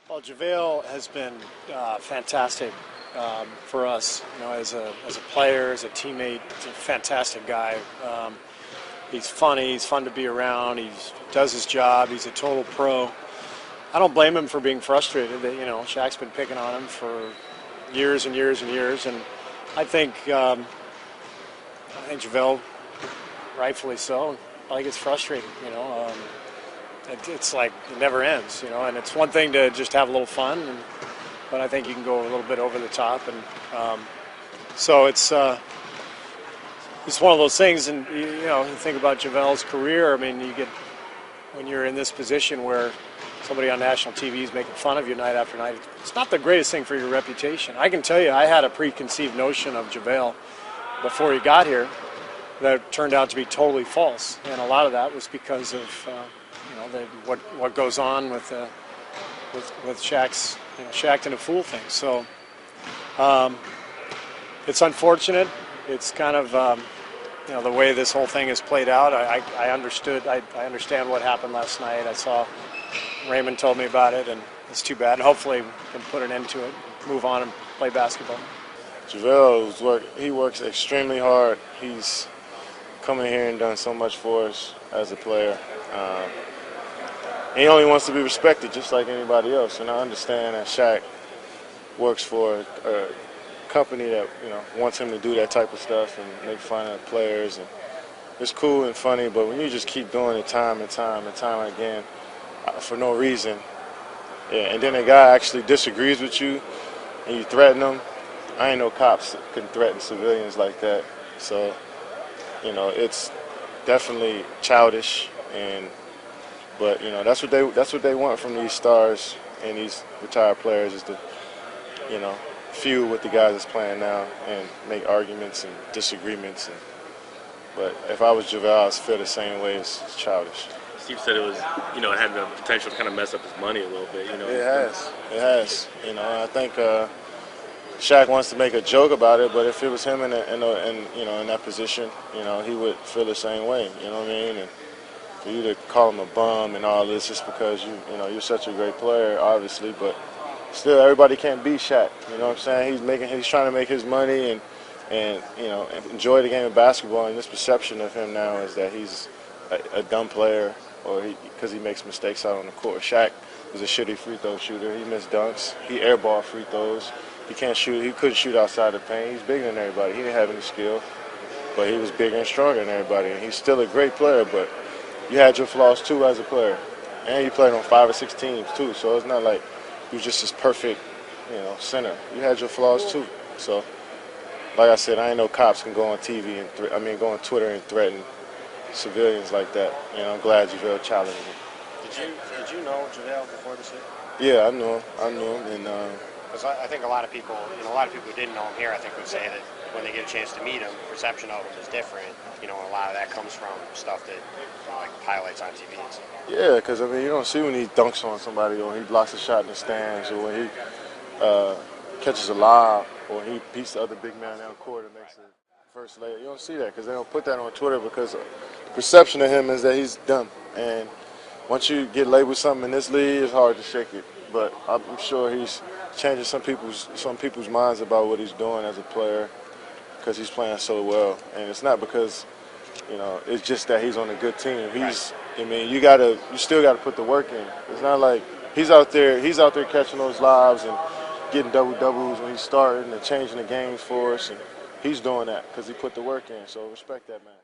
Well, JaVale has been fantastic for us, as a player, as a teammate. He's a fantastic guy. He's funny. He's fun to be around. He does his job. He's a total pro. I don't blame him for being frustrated. That Shaq's been picking on him for years and years and years, and I think JaVale, rightfully so, probably gets frustrated. It's like it never ends, and it's one thing to just have a little fun, but I think you can go a little bit over the top, and so it's one of those things. And you think about JaVale's career. I mean, when you're in this position where somebody on national TV is making fun of you night after night, it's not the greatest thing for your reputation. I can tell you, I had a preconceived notion of JaVale before he got here that turned out to be totally false, and a lot of that was because of what goes on with Shaq's Shaq and a fool thing. So it's unfortunate. It's kind of the way this whole thing has played out. I understand what happened last night. I saw Raymond told me about it, and it's too bad. And hopefully we can put an end to it, move on, and play basketball. JaVale he works extremely hard. He's come in here and done so much for us as a player. He only wants to be respected just like anybody else, and I understand that Shaq works for a company that wants him to do that type of stuff and make fun of players, and it's cool and funny. But when you just keep doing it time and time and time again for no reason, and then a guy actually disagrees with you and you threaten him, I ain't no cops that can threaten civilians like that. So it's definitely childish, but that's what they want from these stars and these retired players, is to feud with the guys that's playing now and make arguments and disagreements. But if I was JaVale, I'd feel the same way. It's childish. Steve said it was, it had the potential to kind of mess up his money a little bit. It has. I think Shaq wants to make a joke about it, but if it was him in that position, he would feel the same way. You know what I mean? And for you to call him a bum and all this just because you're such a great player, obviously, but still everybody can't beat Shaq. You know what I'm saying? He's trying to make his money and enjoy the game of basketball. And this perception of him now is that he's a dumb player, or because he makes mistakes out on the court. Shaq was a shitty free throw shooter. He missed dunks. He airballed free throws. He can't shoot. He couldn't shoot outside the paint. He's bigger than everybody. He didn't have any skill, but he was bigger and stronger than everybody. And he's still a great player, but you had your flaws too as a player, and you played on 5 or 6 teams too. So it's not like you just this perfect, center. You had your flaws too. So, like I said, I ain't no cops can go on TV and go on Twitter and threaten civilians like that. I'm glad JaVale challenged me. Did you know JaVale before this hit? Yeah, I knew him, and because I think a lot of people who didn't know him here, I think would say that when they get a chance to meet him, perception of him is different. And a lot of that comes from stuff that like highlights on TV. And stuff. Yeah, because you don't see when he dunks on somebody, or he blocks a shot in the stands, or when he catches a lob, or he beats the other big man down court and makes it first layup. You don't see that because they don't put that on Twitter, because the perception of him is that he's dumb. And once you get labeled something in this league, it's hard to shake it. But I'm sure he's changing some people's minds about what he's doing as a player, because he's playing so well. And it's not because it's just that he's on a good team. You still gotta put the work in. It's not like he's out there catching those lobs and getting doubles when he's starting and changing the games for us, and he's doing that because he put the work in. So respect that man.